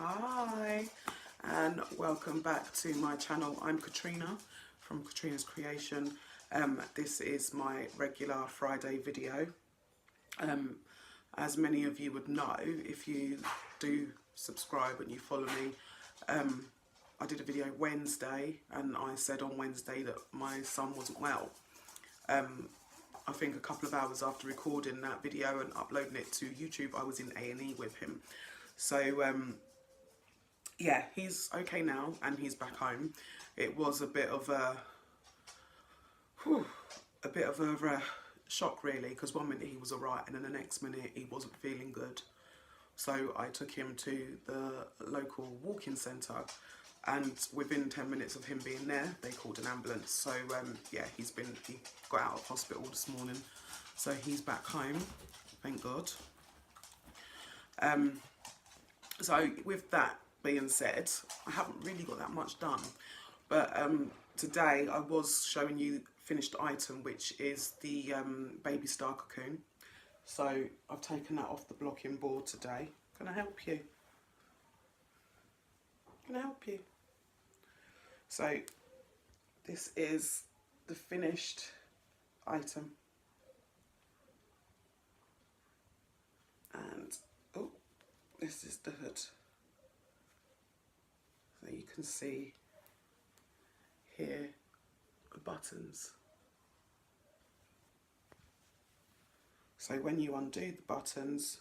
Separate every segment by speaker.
Speaker 1: Hi and welcome back to my channel. I'm Katrina from Katrina's Creation. This is my regular Friday video. As many of you would know, if you do subscribe and you follow me, I did a video Wednesday and I said on Wednesday that my son wasn't well. I think a couple of hours after recording that video and uploading it to YouTube, I was in A&E with him. So yeah, he's okay now and he's back home. It was a bit of a shock really, because one minute he was alright and then the next minute he wasn't feeling good. So I took him to the local walk-in centre, and within 10 minutes of him being there, they called an ambulance. So yeah, he got out of hospital this morning, so he's back home, thank God. So with that being said, I haven't really got that much done, but today I was showing you finished item, which is the baby star cocoon. So I've taken that off the blocking board today. Can I help you? Can I help you? So this is the finished item, and oh, this is the hood. So you can see here the buttons. So when you undo the buttons,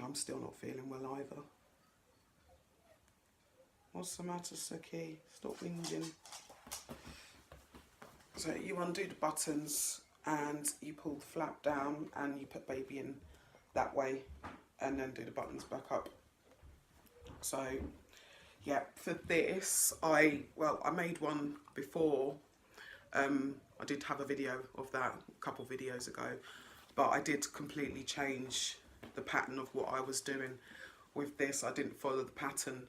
Speaker 1: I'm still not feeling well either. What's the matter, Suki? Stop whinging. So you undo the buttons and you pull the flap down and you put baby in that way and then do the buttons back up. So yeah, for this, I made one before. I did have a video of that a couple videos ago, but I did completely change the pattern of what I was doing. With this, I didn't follow the pattern,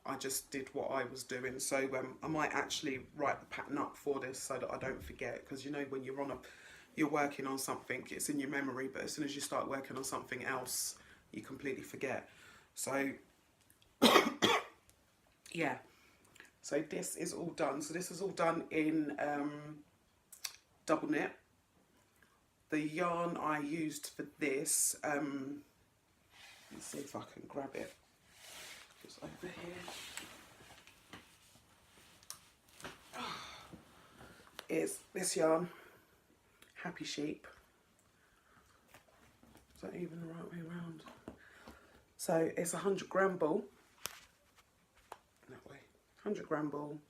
Speaker 1: I just did what I was doing. So I might actually write the pattern up for this so that I don't forget, because you know when you're working on something, it's in your memory, but as soon as you start working on something else, you completely forget. So yeah, so this is all done. So this is all done in double knit. The yarn I used for this, let's see if I can grab it. It's over here. Is this yarn, Happy Sheep. Is that even the right way around? So it's a 100-gram ball. That way, 100-gram ball.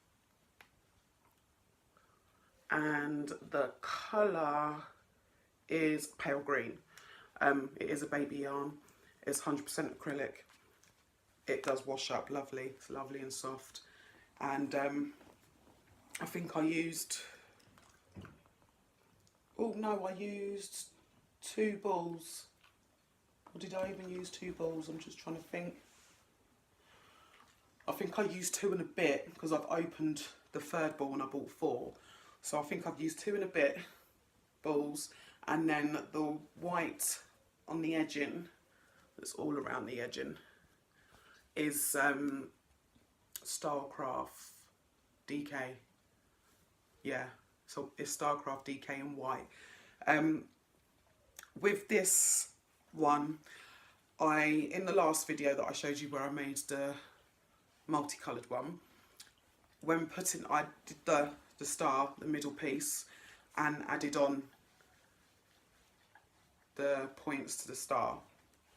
Speaker 1: And the colour is pale green. It is a baby yarn. It's 100% acrylic. It does wash up lovely. It's lovely and soft. And I think I used, oh no, I used 2 balls. Or did I even use 2 balls? I'm just trying to think. I think I used 2 and a bit, because I've opened the 3rd ball and I bought 4. So I think I've used 2 and a bit balls, and then the white on the edging, that's all around the edging, is Starcraft DK. Yeah, so it's Starcraft DK in white. With this one, in the last video that I showed you where I made the multicoloured one, when I did the star, the middle piece, and added on the points to the star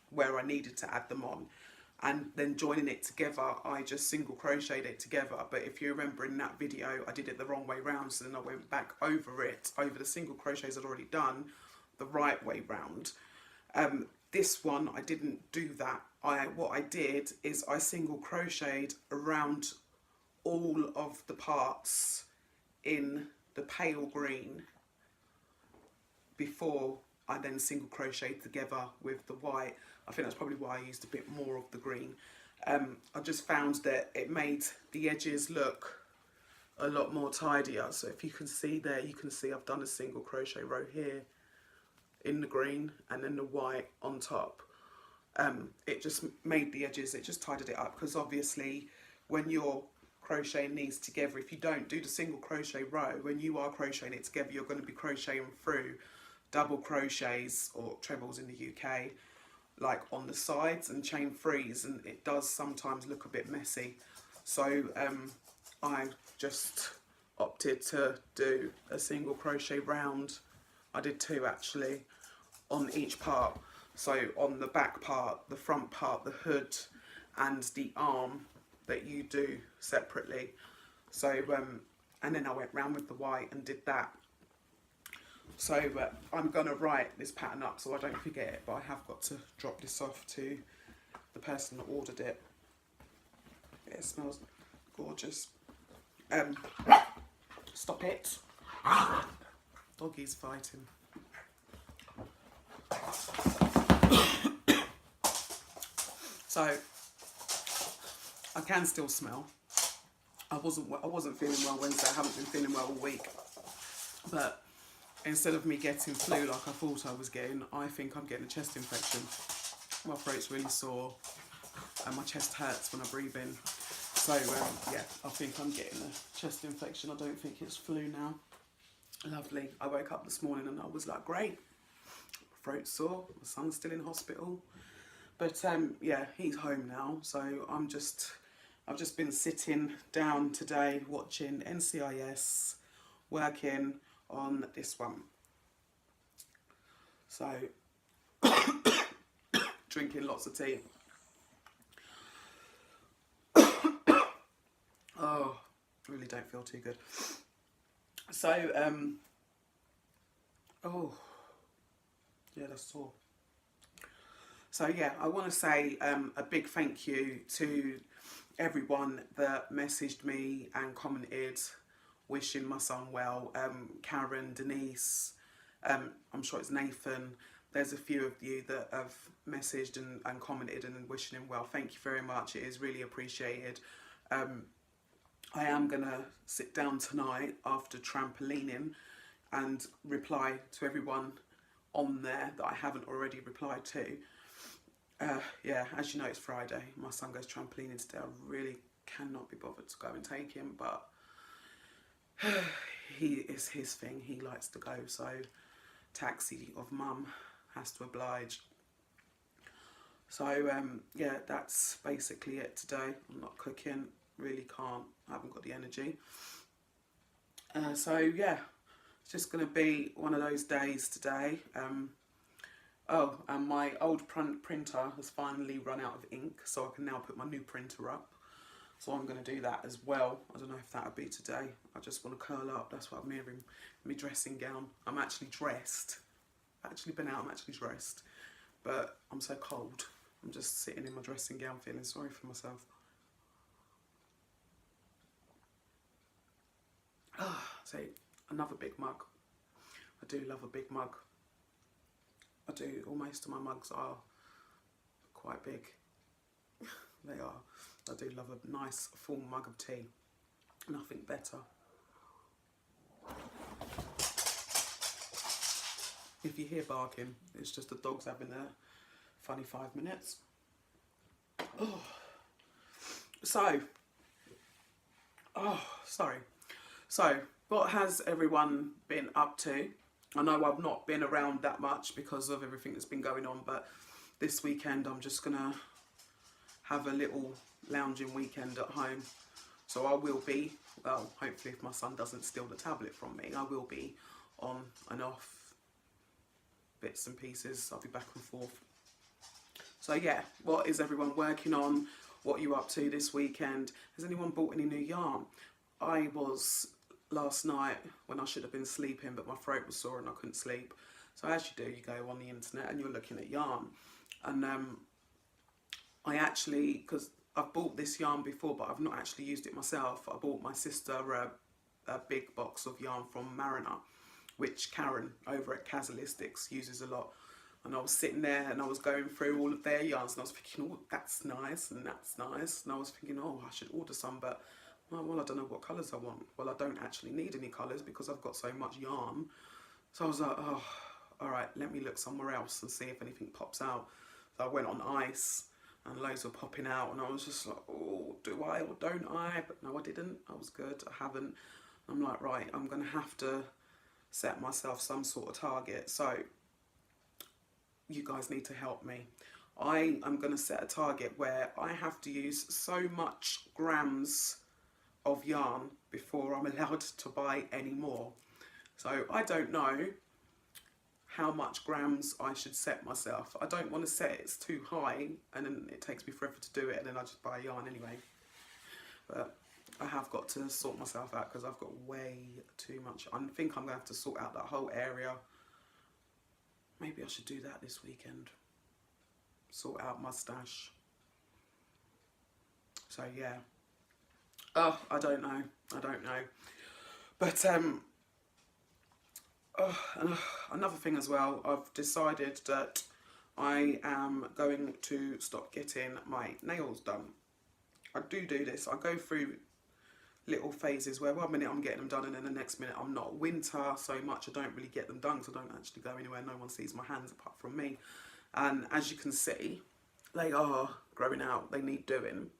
Speaker 1: where I needed to add them on, and then joining it together, I just single crocheted it together. But if you remember in that video, I did it the wrong way round, so then I went back over it, over the single crochets I'd already done, the right way round. This one, I didn't do that. What I did is I single crocheted around all of the parts in the pale green before I then single crocheted together with the white. I think that's probably why I used a bit more of the green. I just found that it made the edges look a lot more tidier. So if you can see there, you can see I've done a single crochet row here in the green and then the white on top. it just made the edges, it just tidied it up, because obviously when you're crocheting these together, if you don't do the single crochet row, when you are crocheting it together, you're going to be crocheting through double crochets or trebles in the UK, like on the sides, and chain threes, and it does sometimes look a bit messy. So I just opted to do a single crochet round. I did 2 actually on each part. So on the back part, the front part, the hood and the arm, that you do separately. So and then I went round with the white and did that. So I'm going to write this pattern up so I don't forget it, but I have got to drop this off to the person that ordered it. It smells gorgeous. Stop it. Doggy's fighting. So I can still smell. I wasn't feeling well Wednesday. I haven't been feeling well all week. But instead of me getting flu like I thought I was getting, I think I'm getting a chest infection. My throat's really sore and my chest hurts when I breathe in. So yeah, I think I'm getting a chest infection. I don't think it's flu now. Lovely. I woke up this morning and I was like, great. Throat sore. My son's still in hospital. But yeah, he's home now. So I've just been sitting down today watching NCIS, working on this one. So drinking lots of tea. Oh, really don't feel too good. So oh yeah, that's sore. So yeah, I want to say a big thank you to everyone that messaged me and commented wishing my son well. Karen, Denise, I'm sure it's Nathan. There's a few of you that have messaged and commented and wishing him well. Thank you very much. It is really appreciated. I am going to sit down tonight after trampolining and reply to everyone on there that I haven't already replied to. Yeah, as you know, it's Friday. My son goes trampolining today. I really cannot be bothered to go and take him, but it's his thing. He likes to go, so taxi of mum has to oblige. So yeah, that's basically it today. I'm not cooking, really can't. I haven't got the energy. So yeah, it's just going to be one of those days today. Oh, and my old printer has finally run out of ink, so I can now put my new printer up. So I'm going to do that as well. I don't know if that'll be today. I just want to curl up. That's what I'm wearing. My dressing gown. I'm actually dressed. I've actually been out. I'm actually dressed. But I'm so cold. I'm just sitting in my dressing gown feeling sorry for myself. So another big mug. I do love a big mug. I do. All most of my mugs are quite big. They are. I do love a nice full mug of tea. Nothing better. If you hear barking, it's just the dogs having their funny 5 minutes. Oh. So, sorry. So, what has everyone been up to? I know I've not been around that much because of everything that's been going on, but this weekend I'm just going to have a little lounging weekend at home. So I will be, well, hopefully if my son doesn't steal the tablet from me, I will be on and off bits and pieces. I'll be back and forth. So yeah, what is everyone working on? What are you up to this weekend? Has anyone bought any new yarn? I was last night when I should have been sleeping, but my throat was sore and I couldn't sleep. So as you do, you go on the internet and you're looking at yarn. And I actually, because I've bought this yarn before, but I've not actually used it myself. I bought my sister a big box of yarn from Mariner, which Karen over at Casalistics uses a lot. And I was sitting there and I was going through all of their yarns and I was thinking, oh, that's nice and that's nice. And I was thinking, oh, I should order some, but well, I don't know what colours I want. Well, I don't actually need any colours because I've got so much yarn. So I was like, oh, all right, let me look somewhere else and see if anything pops out. So I went on ice and loads were popping out, and I was just like, oh, do I or don't I? But no, I didn't. I was good. I haven't. I'm like, right, I'm going to have to set myself some sort of target. So you guys need to help me. I am going to set a target where I have to use so much grams of yarn before I'm allowed to buy any more. So I don't know how much grams I should set myself. I don't want to set it too high and then it takes me forever to do it and then I just buy yarn anyway. But I have got to sort myself out because I've got way too much. I think I'm going to have to sort out that whole area. Maybe I should do that this weekend. Sort out my stash. So yeah. Oh, I don't know. But another thing as well, I've decided that I am going to stop getting my nails done. I do this. I go through little phases where 1 minute I'm getting them done and then the next minute I'm not. Winter so much I don't really get them done because I don't actually go anywhere. No one sees my hands apart from me. And as you can see, they are growing out. They need doing.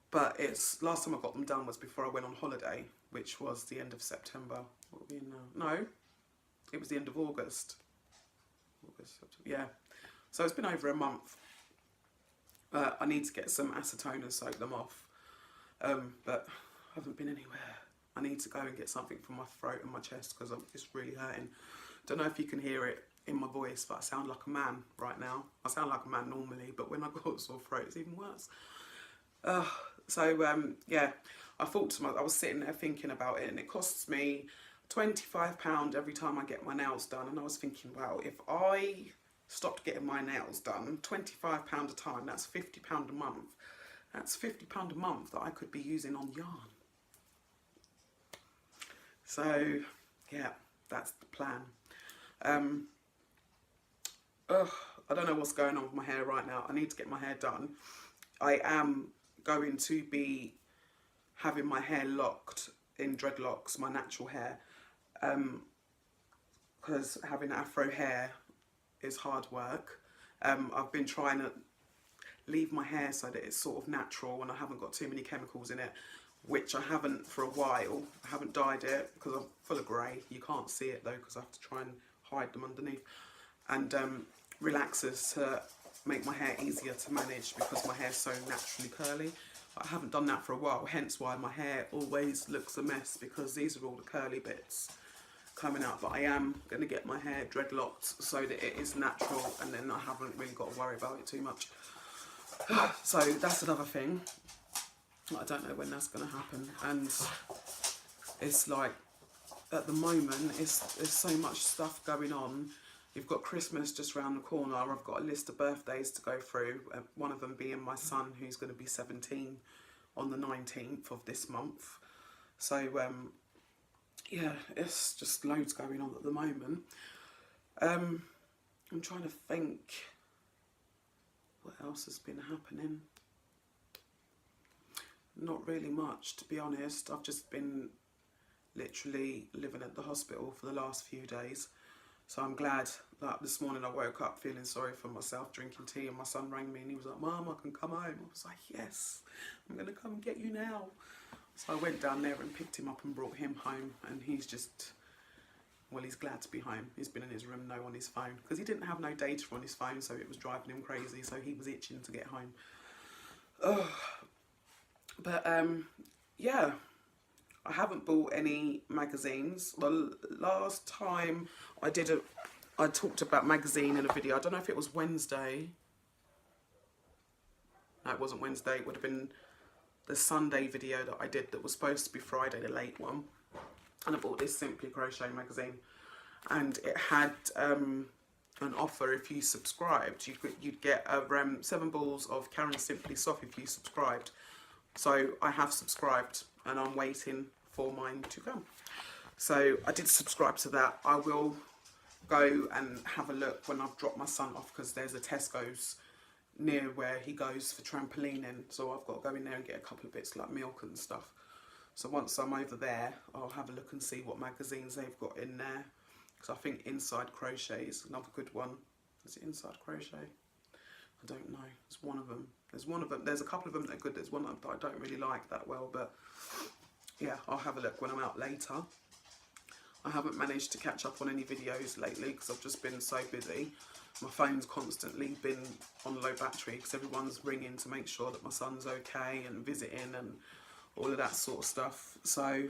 Speaker 1: But it's last time I got them done was before I went on holiday, which was the end of September. What are we in now? No, it was the end of August. September, yeah. So it's been over a month. I need to get some acetone and soak them off. But I haven't been anywhere. I need to go and get something for my throat and my chest because it's really hurting. Don't know if you can hear it in my voice, but I sound like a man right now. I sound like a man normally, but when I got a sore throat, it's even worse. Yeah, I thought to myself, I was sitting there thinking about it, and it costs me £25 every time I get my nails done. And I was thinking, well, if I stopped getting my nails done, £25 a time, that's £50 a month. That's £50 a month that I could be using on yarn. So yeah, that's the plan. I don't know what's going on with my hair right now. I need to get my hair done. I am going to be having my hair locked in dreadlocks, my natural hair, because having afro hair is hard work. I've been trying to leave my hair so that it's sort of natural and I haven't got too many chemicals in it, which I haven't for a while. I haven't dyed it because I'm full of grey. You can't see it though because I have to try and hide them underneath. And relaxers to make my hair easier to manage because my hair's so naturally curly. I haven't done that for a while, hence why my hair always looks a mess, because these are all the curly bits coming out. But I am going to get my hair dreadlocked so that it is natural, and then I haven't really got to worry about it too much. So that's another thing. I don't know when that's going to happen, and it's like at the moment there's so much stuff going on. You've got Christmas just round the corner. I've got a list of birthdays to go through, one of them being my son, who's going to be 17 on the 19th of this month. So yeah, it's just loads going on at the moment. I'm trying to think what else has been happening. Not really much, to be honest. I've just been literally living at the hospital for the last few days. So I'm glad that this morning I woke up feeling sorry for myself, drinking tea, and my son rang me and he was like, "Mum, I can come home." I was like, "Yes, I'm going to come and get you now." So I went down there and picked him up and brought him home, and he's just, well, he's glad to be home. He's been in his room, no on his phone, because he didn't have no data on his phone, so it was driving him crazy, so he was itching to get home. But yeah, I haven't bought any magazines. The last time I talked about magazine in a video. I don't know if it was Wednesday. No, it wasn't Wednesday. It would have been the Sunday video that I did that was supposed to be Friday, the late one. And I bought this Simply Crochet magazine, and it had an offer if you subscribed. You'd get 7 balls of Karen Simply Soft if you subscribed. So I have subscribed and I'm waiting for mine to come. So I did subscribe to that. I will go and have a look when I've dropped my son off, because there's a Tesco's near where he goes for trampolining. So I've got to go in there and get a couple of bits like milk and stuff. So once I'm over there, I'll have a look and see what magazines they've got in there. Because I think Inside Crochet is another good one. Is it Inside Crochet? one of them. There's a couple of them that are good. There's one that I don't really like that well, but yeah, I'll have a look when I'm out later. I haven't managed to catch up on any videos lately because I've just been so busy. My phone's constantly been on low battery because everyone's ringing to make sure that my son's okay and visiting and all of that sort of stuff. So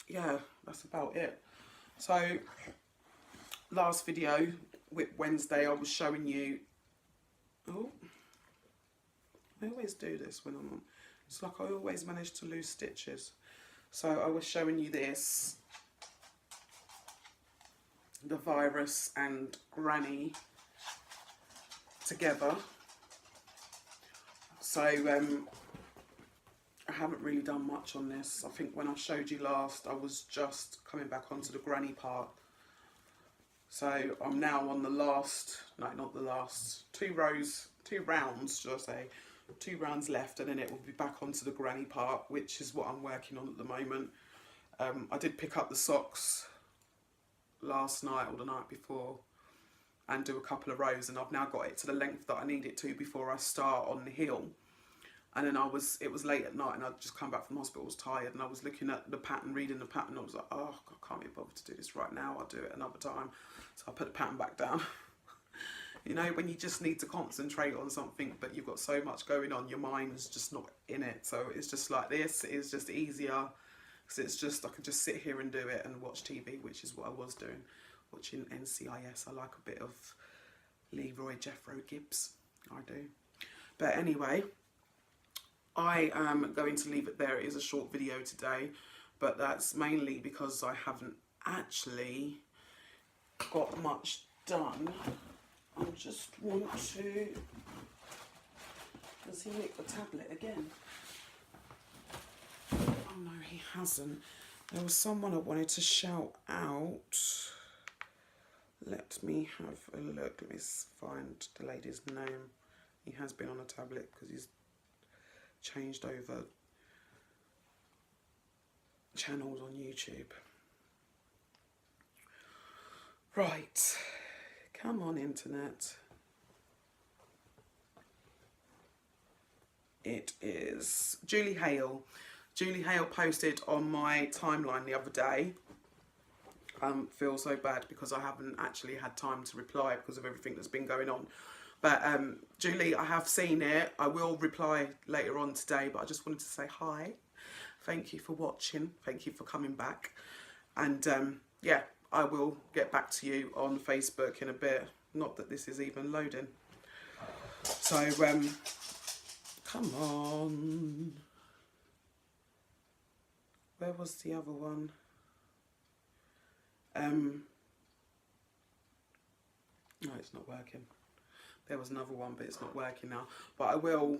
Speaker 1: yeah, that's about it. So last video, Whip Wednesday, I was showing you, oh, I always do this when I'm on, it's like I always manage to lose stitches. So I was showing you this, the Virus and Granny together. So I haven't really done much on this. I think when I showed you last, I was just coming back onto the granny part. So I'm now on the last, no, not the last, two rounds, should I say, 2 rounds left, and then it will be back onto the granny part, which is what I'm working on at the moment. I did pick up the socks last night or the night before and do a couple of rows, and I've now got it to the length that I need it to before I start on the heel. And then it was late at night and I'd just come back from hospital, I was tired, and I was looking at the pattern, reading the pattern, I was like, oh, I can't be bothered to do this right now, I'll do it another time. So I put the pattern back down. You know, when you just need to concentrate on something, but you've got so much going on, your mind's just not in it. So it's just like this, is just easier, because it's just, I can just sit here and do it and watch TV, which is what I was doing, watching NCIS. I like a bit of Leroy Jeffro Gibbs, I do. But anyway, I am going to leave it there. It is a short video today, but that's mainly because I haven't actually got much done. I just want to... Does he nick the tablet again? Oh no, he hasn't. There was someone I wanted to shout out. Let me have a look. Let me find the lady's name. He has been on a tablet because he's changed over channels on YouTube. Right, come on internet. It is Julie Hale. Julie Hale posted on my timeline the other day. Feel so bad because I haven't actually had time to reply because of everything that's been going on. But Julie, I have seen it. I will reply later on today, but I just wanted to say hi. Thank you for watching. Thank you for coming back. And yeah, I will get back to you on Facebook in a bit. Not that this is even loading. So, come on. Where was the other one? No, it's not working. There was another one, but it's not working now. But I will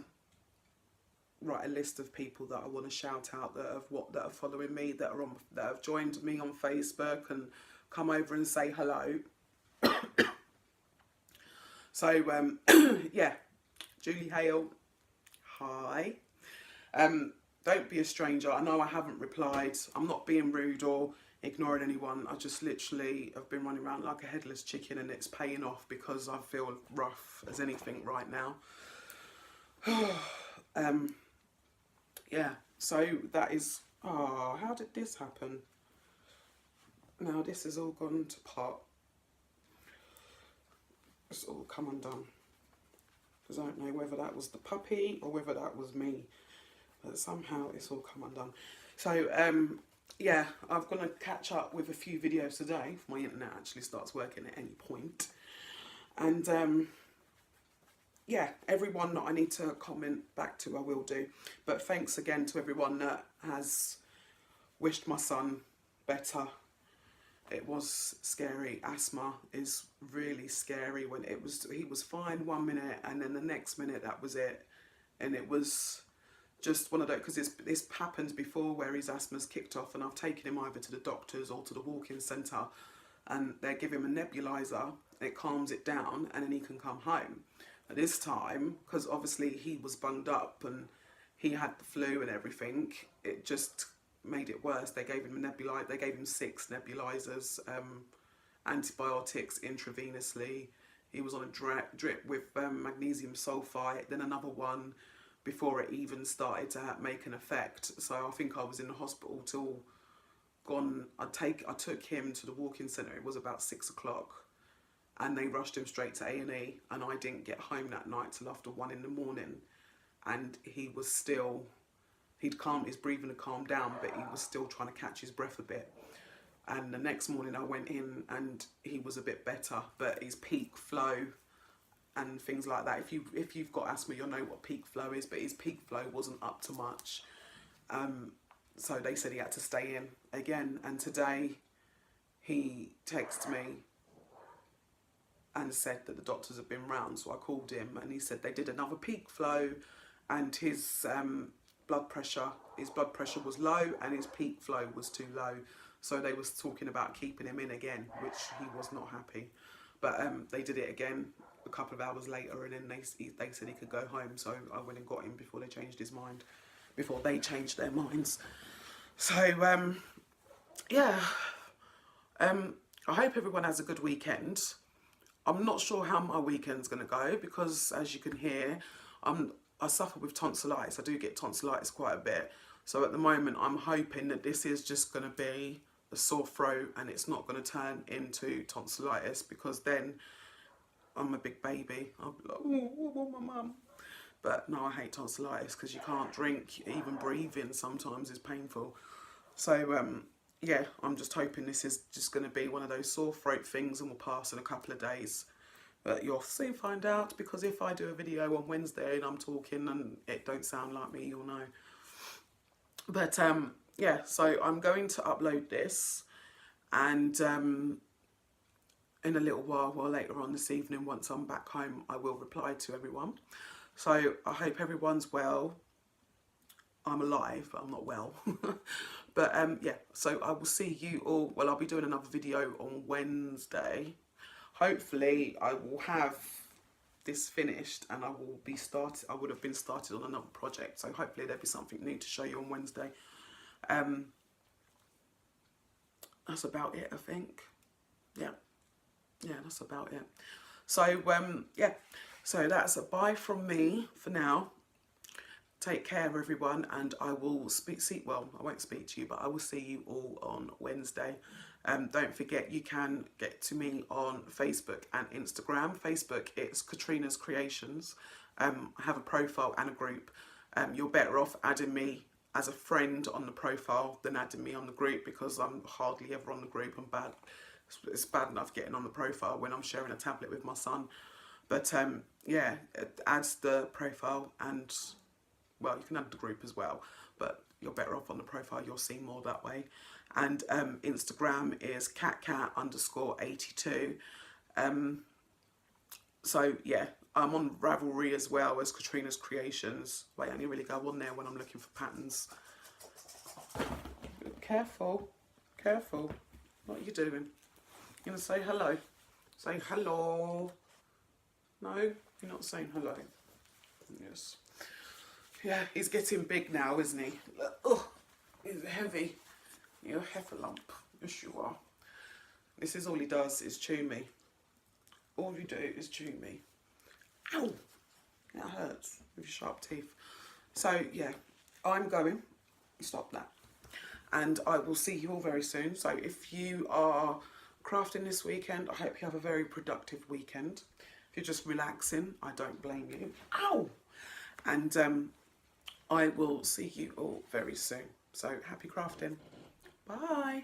Speaker 1: write a list of people that I want to shout out that are following me, that have joined me on Facebook and come over and say hello. So yeah, Julie Hale, hi. Don't be a stranger. I know I haven't replied. I'm not being rude or ignoring anyone. I just literally have been running around like a headless chicken, and it's paying off because I feel rough as anything right now. Yeah, so that is, oh, how did this happen? Now this has all gone to pot. It's all come undone. Because I don't know whether that was the puppy or whether that was me. But somehow it's all come undone. So, yeah, I'm going to catch up with a few videos today if my internet actually starts working at any point. And yeah, everyone that I need to comment back to I will do. But thanks again to everyone that has wished my son better. It was scary. Asthma is really scary. When he was fine 1 minute and then the next minute that was it. And it was just one of those, because this happened before where his asthma's kicked off, and I've taken him either to the doctors or to the walk-in centre, and they give him a nebulizer, it calms it down, and then he can come home. At this time, because obviously he was bunged up and he had the flu and everything, it just made it worse. They gave him a nebulizer. They gave him 6 nebulizers, antibiotics intravenously. He was on a drip with magnesium sulfite, then another one before it even started to make an effect. So I think I was in the hospital till gone. I took him to the walk-in centre. It was about 6 o'clock, and they rushed him straight to A&E, and I didn't get home that night till after 1 in the morning, and he was still, his breathing had calmed down, but he was still trying to catch his breath a bit. And the next morning I went in and he was a bit better, but his peak flow and things like that, if you've got asthma, you'll know what peak flow is, but his peak flow wasn't up to much. So they said he had to stay in again. And today he texted me and said that the doctors have been round. So I called him and he said they did another peak flow, and his blood pressure was low and his peak flow was too low. So they was talking about keeping him in again, which he was not happy. But they did it again a couple of hours later, and then they said he could go home. So I went and got him before they changed their minds. So yeah, I hope everyone has a good weekend. I'm not sure how my weekend's going to go because, as you can hear, I suffer with tonsillitis. I do get tonsillitis quite a bit. So at the moment, I'm hoping that this is just going to be a sore throat and it's not going to turn into tonsillitis, because then I'm a big baby. I'll be like, oh, I want my mum. But no, I hate tonsillitis because you can't drink. Even breathing sometimes is painful. So yeah, I'm just hoping this is just going to be one of those sore throat things and will pass in a couple of days. But you'll soon find out, because if I do a video on Wednesday and I'm talking and it don't sound like me, you'll know. But yeah, so I'm going to upload this, and in a little while, later on this evening, once I'm back home, I will reply to everyone. So I hope everyone's well. I'm alive, but I'm not well. But yeah, so I will see you all. Well, I'll be doing another video on Wednesday. Hopefully I will have this finished and I would have been started on another project. So hopefully there'll be something new to show you on Wednesday. That's about it, I think. Yeah, that's about it. So yeah, so that's a bye from me for now. Take care, everyone, and I will well, I won't speak to you, but I will see you all on Wednesday. Don't forget, you can get to me on Facebook and Instagram. Facebook, it's Katrina's Creations. I have a profile and a group. You're better off adding me as a friend on the profile than adding me on the group, because I'm hardly ever on the group. I'm bad. It's bad enough getting on the profile when I'm sharing a tablet with my son. But yeah, add the profile, and well, you can add the group as well, but you're better off on the profile. You'll see more that way. And Instagram is catcat_82. So yeah, I'm on Ravelry as well as Katrina's Creations. Wait, I only really go on there when I'm looking for patterns. Careful, careful. What are you doing? You gonna say hello? Say hello. No, you're not saying hello. Yes. Yeah, he's getting big now, isn't he? Oh, he's heavy. You're a heffalump. Yes, you are. This is all he does, is chew me. All you do is chew me. Ow! That hurts with your sharp teeth. So, yeah, I'm going. Stop that. And I will see you all very soon. So, if you are crafting this weekend, I hope you have a very productive weekend. If you're just relaxing, I don't blame you. Ow! And I will see you all very soon. So, happy crafting. Bye.